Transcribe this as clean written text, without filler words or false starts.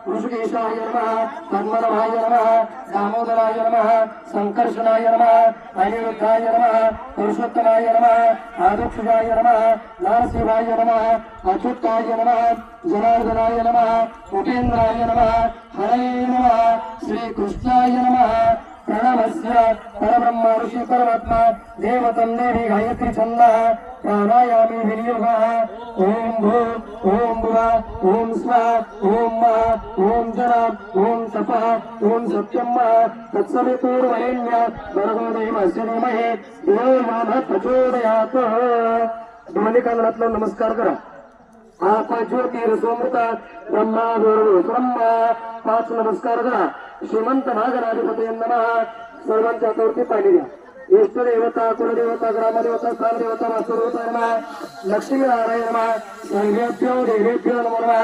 ऋषिकेशाय नमः पद्मनाभाय नमः दामोदराय नमः संकर्षणाय नमः अनिरुद्धाय नमः पुरुषोत्तमाय नमः आदक्षाय नमः नरसिंहाय नमः अच्युताय नमः जनार्दनाय नमः उपेन्द्राय नमः हरये नमः श्रीकृष्णाय नमः प्रणवस्य परब्रह्म ऋषि परमात्मा देवतं देवी गायत्री छन्दः प्राणायामी विनियोगः ओम भू ओम भुवः ओम स्वः ओम मः ओम जन ओम तपः ओम सत्यम तत्सवितुर्वरेण्य भर्गो देवस्य धीमहि धियो यो नः प्रचोदयात्। दोन्ही कानातला नमस्कार करा। आप ज्योतिरसोमृत ब्रह्मा ब्रह्मा पाच नमस्कार करा। श्रीमंत नागराधिपतये नमः। सर्वांच्या हातावरती पाणी द्या। इष्ट देवता कुलदेवता ग्रामदेवता स्थानदेवता वास्तुदेवता नमः। लक्ष्मी नारायण नमः। सर्वेभ्यो देवेभ्यो नमः।